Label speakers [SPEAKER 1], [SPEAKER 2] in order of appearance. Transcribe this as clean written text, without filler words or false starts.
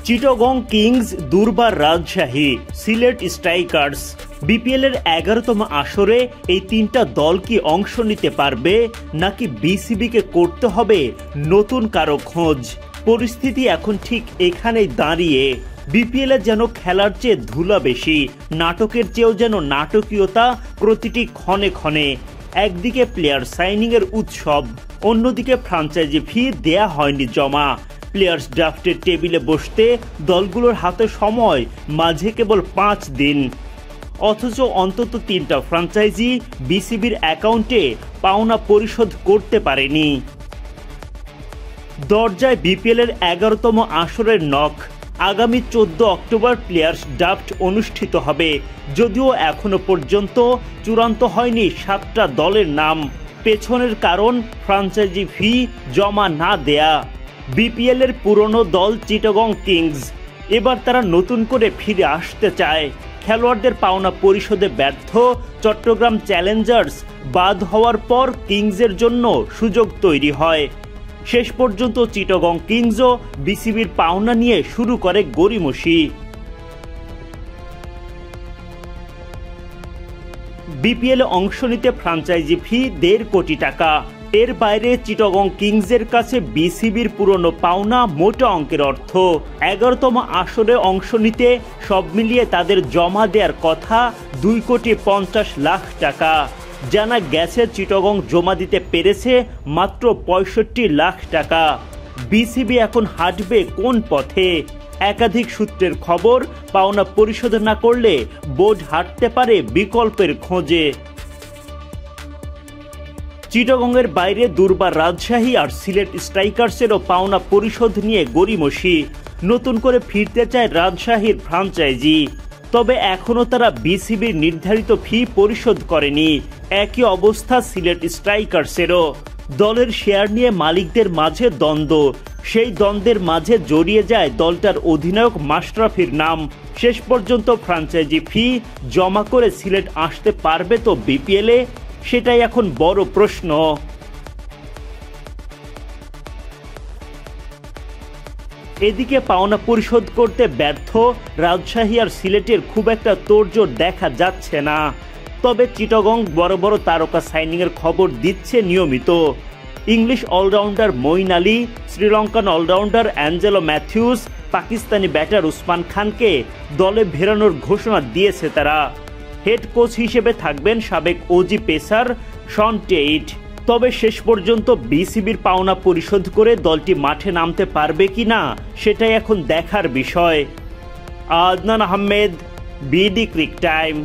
[SPEAKER 1] Chittagong Kings দুর্বার Rajshahi Sylhet strikers BPL এর 11তম আসরে এই তিনটা দল কি অংশ নিতে পারবে নাকি বিসিবিকে করতে হবে নতুন কারো খোঁজ। পরিস্থিতি এখন ঠিক এখানেই দাঁড়িয়ে। বিপিএল এ যেন খেলার চেয়ে ধুলা বেশি, নাটকের চেয়েও যেন নাটকীয়তা প্রতিটি ক্ষণে ক্ষণে। একদিকে প্লেয়ার সাইনিং এর উৎসব, অন্যদিকে ফ্র্যাঞ্চাইজি ফি দেয়া হয়নি জমা। প্লেয়ার্স ড্রাফটের টেবিলে বসতে দলগুলোর হাতে সময় মাঝে কেবল 5 দিন, অথচ অন্তত 3টা ফ্র্যাঞ্চাইজি বিসিবির অ্যাকাউন্টে পাওনা পরিশোধ করতে পারেনি। দরজায় বিপিএল এর 11তম আসরের নক। আগামী 14 অক্টোবর প্লেয়ার্স ড্রাফট অনুষ্ঠিত হবে, যদিও এখনো পর্যন্ত চূড়ান্ত হয়নি 7টা দলের নাম। পেছনের কারণ ফ্র্যাঞ্চাইজি ফি জমা না দেয়া। বিপিএল এর পুরনো দল চিটাগং কিংস এবার তারা নতুন করে ফিরে আসতে চায়। খেলোয়াড়দের পাওনা পরিশোধে ব্যর্থ চট্টগ্রাম চ্যালেঞ্জার্স বাদ হওয়ার পর কিংসের জন্য সুযোগ তৈরি হয়। শেষ পর্যন্ত চিটাগং কিংসও বিসিবির পাওনা নিয়ে শুরু করে গড়িমসি। বিপিএল অংশ নিতে ফ্র্যাঞ্চাইজি ফি 1.5 কোটি টাকা। এর বাইরে চিটাগং কিংসের কাছে বিসিবির পুরনো পাওনা মোটা অঙ্কের অর্থ। 11তম আসরে অংশ নিতে সব মিলিয়ে তাদের জমা দেওয়ার কথা 2,50,00,000 টাকা। জানা গেছে চিটাগং জমা দিতে পেরেছে মাত্র 65 লাখ টাকা। বিসিবি এখন হাঁটবে কোন পথে? একাধিক সূত্রের খবর, পাওনা পরিশোধ না করলে বোর্ড হাঁটতে পারে বিকল্পের খোঁজে। চিটাগংয়ের বাইরে দুর্বার রাজশাহী আর সিলেট স্ট্রাইকার্সেরও পাওনা পরিশোধ নিয়ে গড়িমসি। নতুন করে ফিরতে চায় রাজশাহীর ফ্র্যাঞ্চাইজি, তবে এখনও তারা বিসিবির নির্ধারিত ফি পরিশোধ করেনি। একই অবস্থা সিলেট স্ট্রাইকার্সেরও। দলের শেয়ার নিয়ে মালিকদের মাঝে দ্বন্দ্ব, সেই দ্বন্দ্বের মাঝে জড়িয়ে যায় দলটার অধিনায়ক মাশরাফির নাম। শেষ পর্যন্ত ফ্র্যাঞ্চাইজি ফি জমা করে সিলেট আসতে পারবে তো বিপিএলে? সেটাই এখন বড় প্রশ্ন। এদিকে পাওনা পরিশোধ করতে ব্যর্থ রাজশাহী আর সিলেটের খুব একটা তোড়জোড় দেখা যাচ্ছে না। তবে চিটাগং বড় বড় তারকা সাইনিংয়ের খবর দিচ্ছে নিয়মিত। English allrounder Moeen Ali, Sri Lankan allrounder Angelo Mathews, Pakistani batter Usman খানকে দলে ফেরানোর ঘোষণা দিয়েছে তারা। হেড কোচ হিসেবে থাকবেন সাবেক ওজি পেসার শন টেইট। তবে শেষ পর্যন্ত বিসিবির পাওনা পরিশোধ করে দলটি মাঠে নামতে পারবে কিনা সেটাই এখন দেখার বিষয়। Adnan Ahmed, BD cric time.